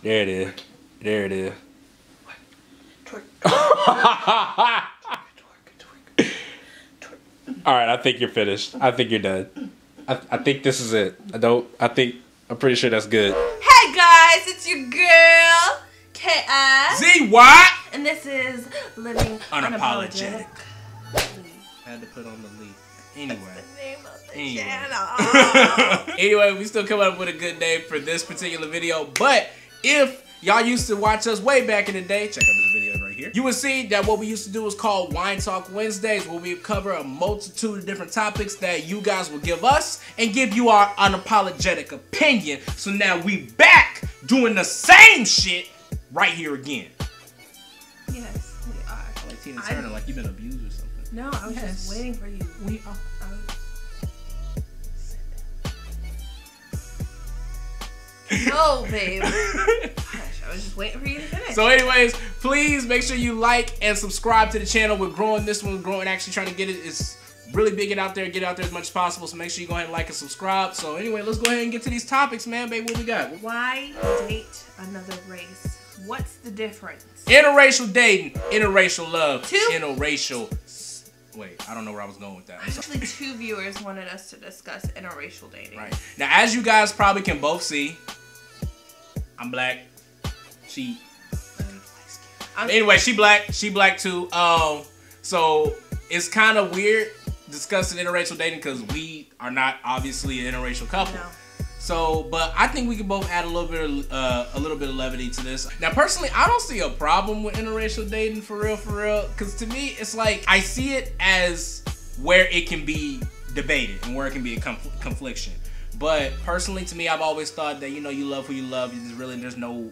There it is. There it is. Twerk. All right, I think you're finished. I think you're done. I think this is it. I'm pretty sure that's good. Hey guys, it's your girl, KI. Z, what? And this is Living Unapologetic. I had to put on the lead. Anyway. That's the name of the channel. Anyway, we still coming up with a good name for this particular video. But if y'all used to watch us way back in the day, check out this video right here. You will see that what we used to do was called Wine Talk Wednesdays, where we cover a multitude of different topics that you guys will give us and give you our unapologetic opinion. So now we back doing the same shit right here again. Yes, we are. I like Tina Turner, like you've been abused or something. No, I was just waiting for you. We are. No, babe. Gosh, I was just waiting for you to finish. So anyways, please make sure you like and subscribe to the channel. We're growing this one. We're growing, actually trying to get it. It's really big. Get out there as much as possible. So make sure you go ahead and like and subscribe. So anyway, let's go ahead and get to these topics, man. Babe, what we got? Why date another race? What's the difference? Interracial dating, interracial love, Two? interracial... Wait, I don't know where I was going with that. Actually, 2 viewers wanted us to discuss interracial dating. Right. Now, as you guys probably can both see, I'm black. She... Anyway, she black too. So it's kind of weird discussing interracial dating because we are not obviously an interracial couple. No. So, but I think we can both add a little bit of levity to this. Now, personally, I don't see a problem with interracial dating for real. Because to me, it's like I see it as where it can be debated and where it can be a confliction. But personally, to me, I've always thought that you love who you love. There's no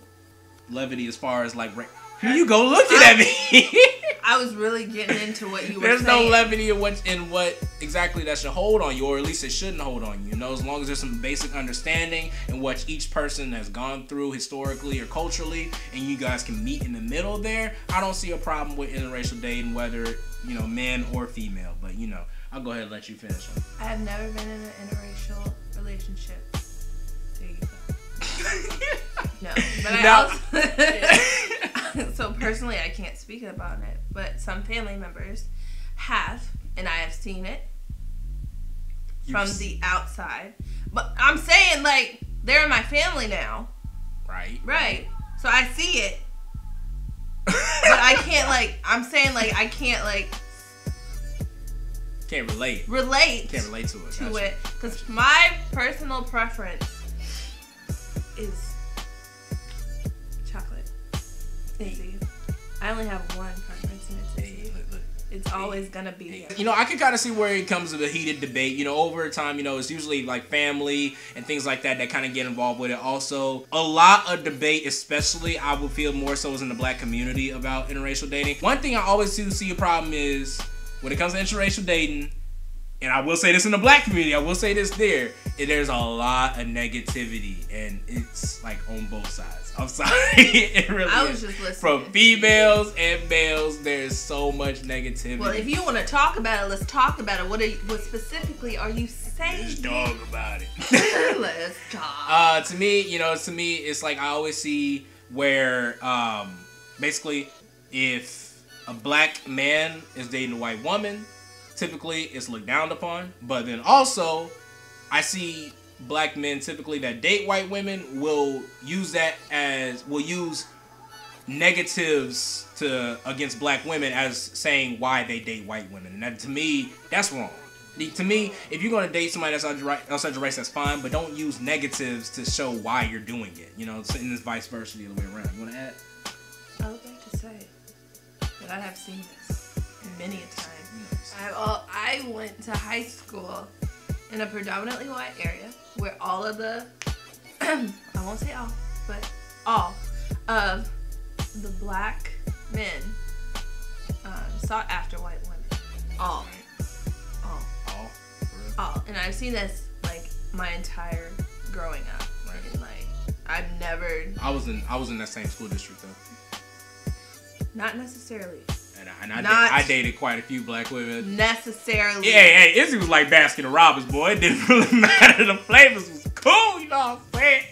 levity as far as like. Here you go looking at me. I was really getting into what you were saying. There's no levity in what exactly that should hold on you, or at least it shouldn't hold on you. You know, as long as there's some basic understanding in what each person has gone through historically or culturally, and you guys can meet in the middle there, I don't see a problem with interracial dating, whether, man or female. But, I'll go ahead and let you finish on. I have never been in an interracial relationship. There you go. No, but I also... So personally, I can't speak about it, but some family members have, and I have seen it from the outside. But I'm saying, like, they're in my family now. Right. Right. So I see it. But I can't, like, I'm saying, like, I can't, like... Can't relate. Can't relate to it. Because my personal preference is... Izzy. I only have one preference, and it's Izzy. It's always gonna be there. I can kind of see where it comes to the heated debate. Over time, it's usually like family and things like that kind of get involved with it. Also, a lot of debate, especially I would feel more so is in the black community about interracial dating. One thing I always do see a problem is when it comes to interracial dating, and I will say this in the black community, I will say this there's a lot of negativity, and it's like on both sides. I'm sorry, it really is. I was just listening. From females and males, there's so much negativity. Well, if you want to talk about it, let's talk about it. What specifically are you saying? Let's talk about it. Let's talk. To me, it's like I always see where, basically, if a black man is dating a white woman, typically it's looked down upon. But then also, I see black men typically that date white women will use negatives against black women as saying why they date white women, and that, to me, that's wrong. To me, if you're gonna date somebody that's outside your race, that's fine, but don't use negatives to show why you're doing it. And it's vice versa the other way around. You wanna add? I would like to say that I have seen this many a time. I went to high school in a predominantly white area where all of the, I won't say all, but all of the black men sought after white women. All. And I've seen this like my entire growing up. Right. And like I've never. I was in that same school district though. Not necessarily. And I dated quite a few black women. Necessarily. Yeah, hey, Izzy was like Baskin Robbins, boy. It didn't really matter. The flavors was cool, you know what I'm saying?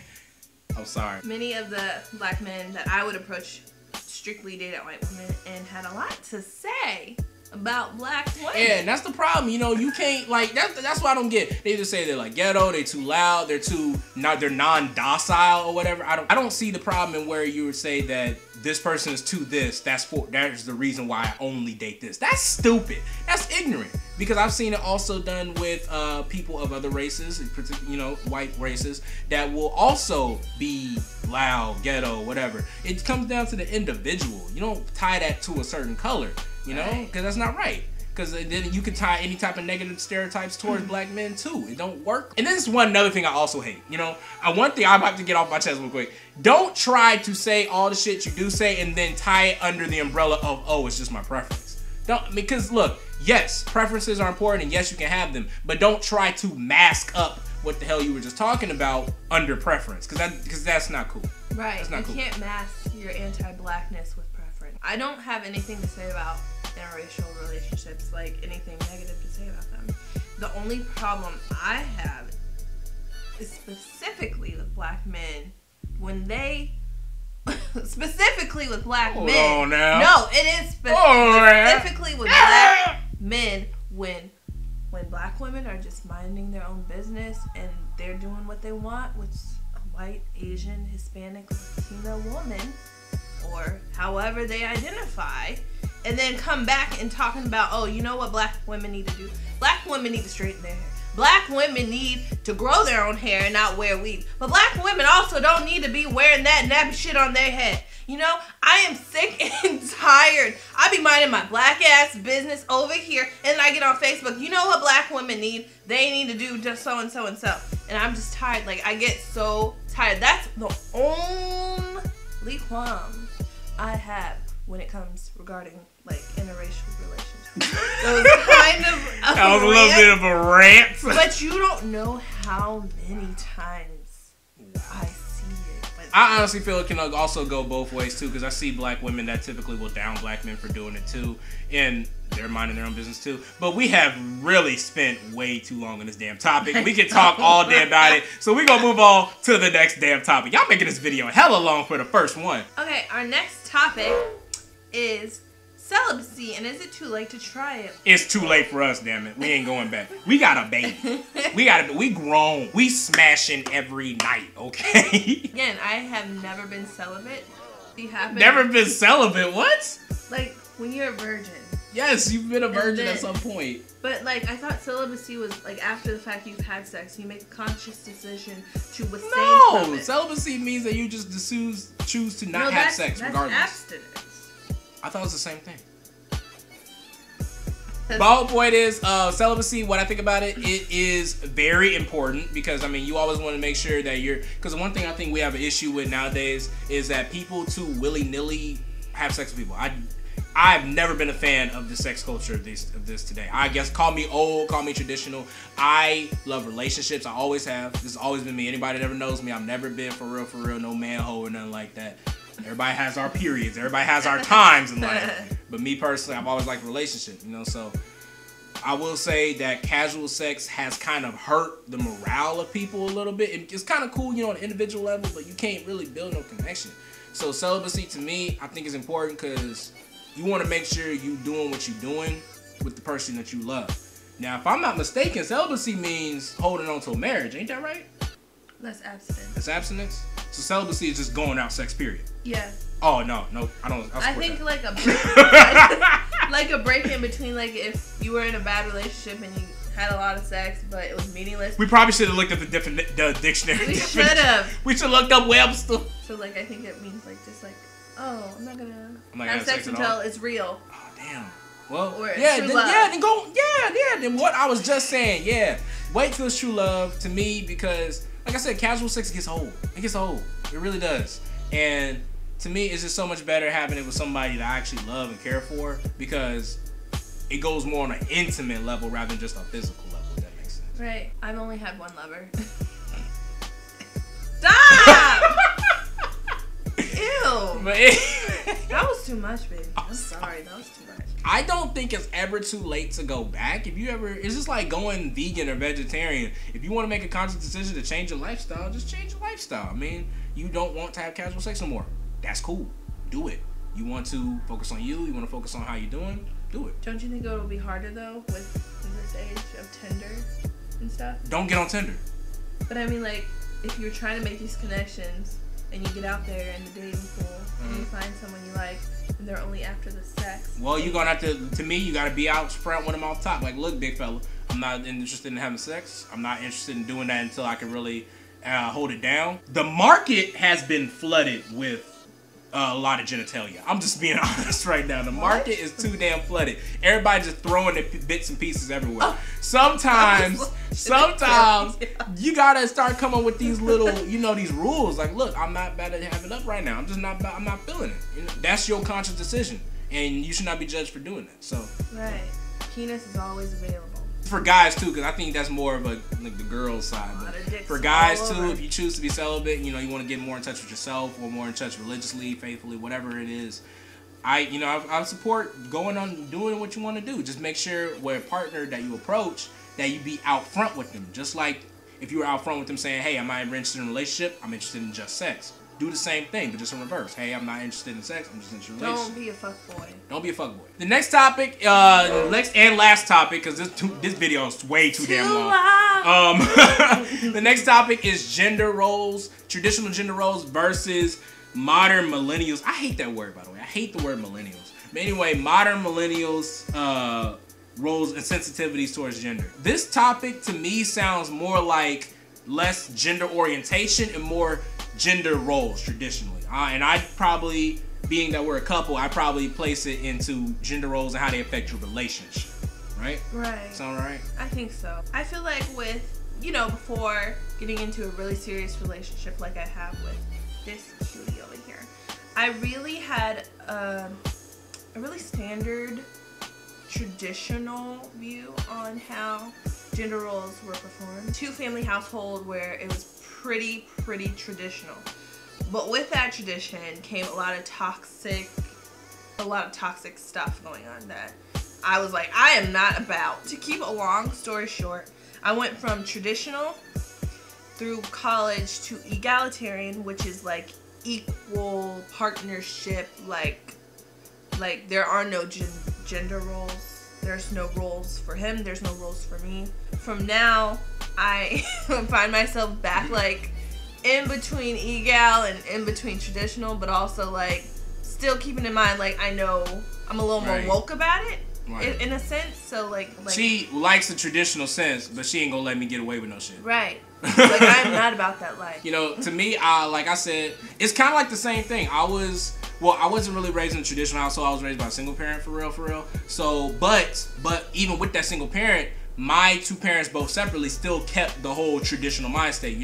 I'm sorry. Many of the black men that I would approach strictly dated white women and had a lot to say about black women. Yeah, and that's the problem. You know, you can't, like, that's what I don't get. They just say they're like ghetto, they're too loud, they're non-docile or whatever. I don't see the problem in where you would say that this person is too this, that's the reason why I only date this. That's stupid. That's ignorant. Because I've seen it also done with people of other races, you know, white races, that will also be loud, ghetto, whatever. It comes down to the individual. You don't tie that to a certain color, you know, because that's not right. Because then you can tie any type of negative stereotypes towards black men too. It don't work. And this is one other thing I also hate. You know, one thing I'm about to get off my chest real quick. Don't try to say all the shit you do say and then tie it under the umbrella of, oh, it's just my preference. Don't, because look, yes, preferences are important and yes, you can have them, but don't try to mask up what the hell you were just talking about under preference, because that's not cool. Right. That's not cool. You can't mask your anti-blackness with preference. I don't have anything to say about interracial relationships, like anything negative to say about them. The only problem I have is specifically with black men when they specifically with black men. Hold on now. No, it is specifically with black men when black women are just minding their own business and they're doing what they want, which is a white, Asian, Hispanic, Latina woman, or however they identify, and then come back and talking about, oh, you know what black women need to do? Black women need to straighten their hair. Black women need to grow their own hair and not wear weave. But black women also don't need to be wearing that nappy shit on their head. You know, I am sick and tired. I be minding my black ass business over here, and then I get on Facebook. You know what black women need? They need to do just so and so and so. And I'm just tired. Like, I get so tired. That's the only qualm I have when it comes regarding, like, interracial relationships. Those kind of that was a little bit of a rant. But you don't know how many times I see it. I honestly feel it can also go both ways too, because I see black women that typically will down black men for doing it too, and they're minding their own business too. But we have really spent way too long on this damn topic. We can talk all day about it, so we're gonna move on to the next damn topic. Y'all making this video hella long for the first one. Okay, our next topic is celibacy, and is it too late to try it? It's too late for us, damn it. We ain't going back. We got a baby. We grown. We smashing every night, okay? Again, I have never been celibate. Never been celibate? What? Like, when you're a virgin. Yes, you've been a virgin at some point. But, like, I thought celibacy was, like, after the fact you've had sex, you make a conscious decision to abstain from it. Celibacy means that you just choose to not have sex regardless. That's abstinence. I thought it was the same thing. My whole point is, celibacy, what I think about it, it is very important because, I mean, you always want to make sure that because one thing I think we have an issue with nowadays is that people too willy-nilly have sex with people. I've never been a fan of the sex culture of this today. I guess call me old, call me traditional. I love relationships. I always have. This has always been me. Anybody that ever knows me, I've never been for real, no manhole or nothing like that. Everybody has our periods. Everybody has our times in life. But me personally, I've always liked relationships, you know. So I will say that casual sex has kind of hurt the morale of people a little bit. It's kind of cool, you know, on an individual level, but you can't really build no connection. So celibacy to me, I think is important because you want to make sure you doing what you're doing with the person that you love. Now, if I'm not mistaken, celibacy means holding on to a marriage. Ain't that right? That's abstinence. That's abstinence? So celibacy is just going out sex, period. Yeah. Oh, no, I don't. I think like a break, like a break in between, like if you were in a bad relationship and you had a lot of sex, but it was meaningless. We probably should have looked up the dictionary. We should have. We should have looked up Webster. So like I think it means like just like, oh, I'm not gonna have have sex until it's real. Oh damn. Well, or then go. Then what I was just saying. Yeah, wait till it's true love to me because, like I said, casual sex gets old. It gets old. It really does. And to me, it's just so much better having it with somebody that I actually love and care for because it goes more on an intimate level rather than just a physical level, if that makes sense. Right. I've only had one lover. Stop! Ew. But that was too much, baby. I'm sorry, that was too much. I don't think it's ever too late to go back. If you ever, it's just like going vegan or vegetarian. If you want to make a conscious decision to change your lifestyle, just change your lifestyle. I mean, you don't want to have casual sex no more. That's cool. Do it. You want to focus on you. You want to focus on how you're doing. Do it. Don't you think it will be harder though with this age of Tinder and stuff? Don't get on Tinder. But I mean, like, if you're trying to make these connections and you get out there in the dating pool and you find someone you like and they're only after the sex. Well, you're gonna have to me, you gotta be out front with them off top. Like, look, big fella, I'm not interested in having sex. I'm not interested in doing that until I can really hold it down. The market has been flooded with a lot of genitalia. I'm just being honest right now. The market is too damn flooded. Everybody just throwing the bits and pieces everywhere. Sometimes you gotta start coming with these little, these rules. Like, look, I'm not about to have it up right now. I'm not feeling it. That's your conscious decision, and you should not be judged for doing that. So, right, penis is always available. For guys too, because I think that's more of like the girls side. But for guys too, if you choose to be celibate, you want to get more in touch with yourself or more in touch religiously, faithfully, whatever it is. I support going on doing what you want to do. Just make sure with a partner that you approach that you be out front with them. Just like if you were out front with them saying, "Hey, I'm not interested in a relationship. I'm interested in just sex." Do the same thing, but just in reverse. Hey, I'm not interested in sex. I'm just interested in a relationship. Don't be a fuckboy. Don't be a fuckboy. The next topic, next and last topic, because this video is way too damn long. The next topic is gender roles, traditional gender roles versus modern millennials. I hate that word, by the way. I hate the word millennials. But anyway, modern millennials roles and sensitivities towards gender. This topic to me sounds more like less gender orientation and more gender roles traditionally. And I'd probably, being that we're a couple, I'd probably place it into gender roles and how they affect your relationship. Right? Right. Sound right? I think so. I feel like with, before getting into a really serious relationship like I have with this cutie over here, I really had a really standard, traditional view on how gender roles were performed. Two-family household where it was pretty traditional, but with that tradition came a lot of toxic stuff going on that I was like, I am not about. To keep a long story short, I went from traditional through college to egalitarian, which is like equal partnership, like there are no gender roles. There's no roles for him, there's no roles for me. From now, I find myself back like in between egal and in between traditional, but also like still keeping in mind like I know I'm a little more woke about it in a sense. So like she likes the traditional sense, but she ain't gonna let me get away with no shit. Right. Like I'm not about that life. To me, like I said, it's kind of like the same thing. I wasn't really raised in a traditional household. I was raised by a single parent for real. So, but even with that single parent, my two parents both separately still kept the whole traditional mind state.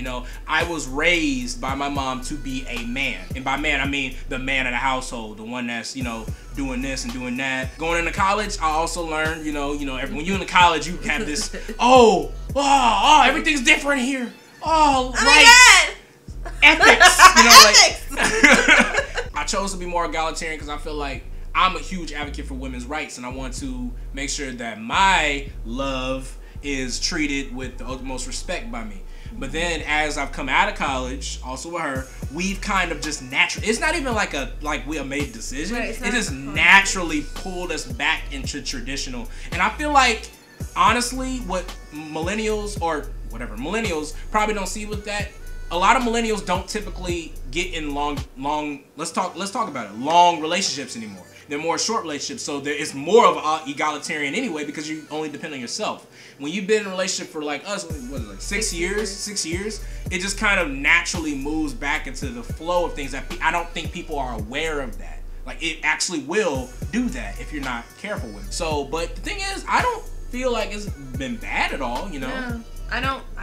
I was raised by my mom to be a man. And by man, I mean the man of the household, the one that's, doing this and doing that. Going into college, I also learned, when you're in college, you have this, everything's different here. Ethics. I chose to be more egalitarian because I feel like I'm a huge advocate for women's rights, and I want to make sure that my love is treated with the utmost respect by me. But then as I've come out of college, also with her, we've kind of just naturally, it's not even like we have made a decision. Right, it just naturally pulled us back into traditional. And I feel like, honestly, what millennials probably don't see with that, a lot of millennials don't typically get in long let's talk about it, long relationships anymore. They're more short relationships, so it's more of an egalitarian anyway because you only depend on yourself. When you've been in a relationship for like us, what is it, like 6 years, it just kind of naturally moves back into the flow of things that I don't think people are aware of that. Like, it actually will do that if you're not careful with it. So, but the thing is, I don't feel like it's been bad at all, No. I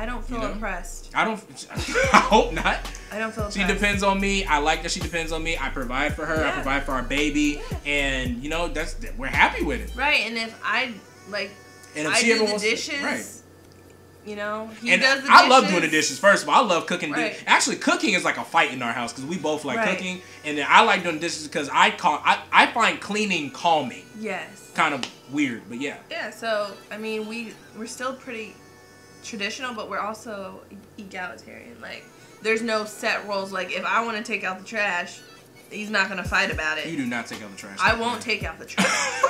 don't feel impressed. I hope not. I don't feel impressed. She depends on me. I like that she depends on me. I provide for her. Yeah. I provide for our baby. Yeah. And we're happy with it. Right. And if I do the dishes, You know, he and does the I dishes. love doing the dishes. First of all, I love cooking. Right. Actually, cooking is like a fight in our house because we both like Right. cooking, and then I like doing dishes because I find cleaning calming. Yes. Kind of weird, but yeah. Yeah. So I mean, we're still pretty traditional, but we're also egalitarian. Like, there's no set rules. Like, if I want to take out the trash, he's not gonna fight about it. You do not take out the trash. I won't take out the trash.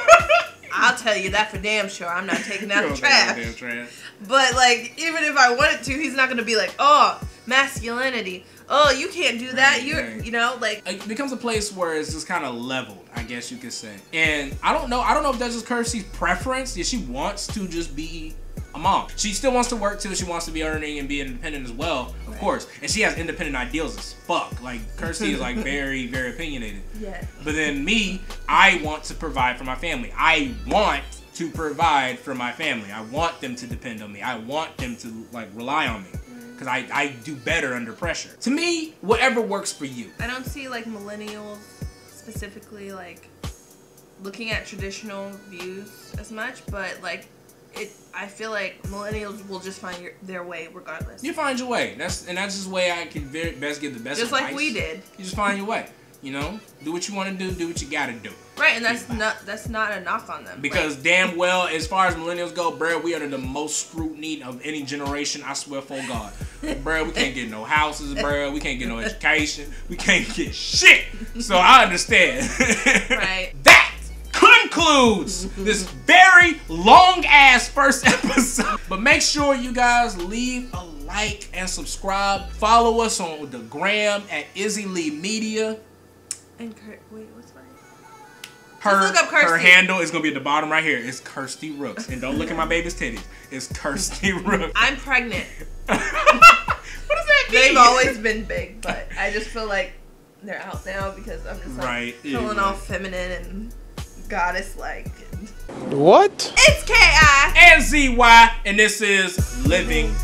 I'll tell you that for damn sure. I'm not taking out the trash. But, like, even if I wanted to, he's not going to be like, oh, masculinity. Oh, you can't do that. Right. You know, like. It becomes a place where it's just kind of leveled, I guess you could say. And I don't know if that's just Kirsti's preference. If she wants to just be a mom. She still wants to work too. She wants to be earning and be independent as well, of course. And she has independent ideals as fuck. Like, Kirsti is like very, very opinionated. Yeah. But then me, I want to provide for my family. I want to provide for my family. I want them to depend on me. I want them to like rely on me. Because I do better under pressure. To me, whatever works for you. I don't see like millennials specifically like looking at traditional views as much, but like I feel like millennials will just find their way regardless. You find your way. That's just the way I can best give the best just advice. like we did. You just find your way. You know, do what you want to do what you gotta do. Right, and that's not a knock on them. Because like, damn well, as far as millennials go, bruh, we are the most scrutiny of any generation. I swear for God, bruh, we can't get no houses, bruh. We can't get no education. We can't get shit. So I understand. Right. That concludes this very long ass first episode. But make sure you guys leave a like and subscribe. Follow us on the gram at Izzy Lee Media. And wait, what's mine? Her, look up Kirsti. Her handle is gonna be at the bottom right here. It's Kirsti Rooks. And don't look at my baby's titties. It's Kirsti Rooks. I'm pregnant. What does that mean? They've always been big, but I just feel like they're out now because I'm just like feeling all feminine and goddess-like. What? It's K.I. and ZY, and this is Living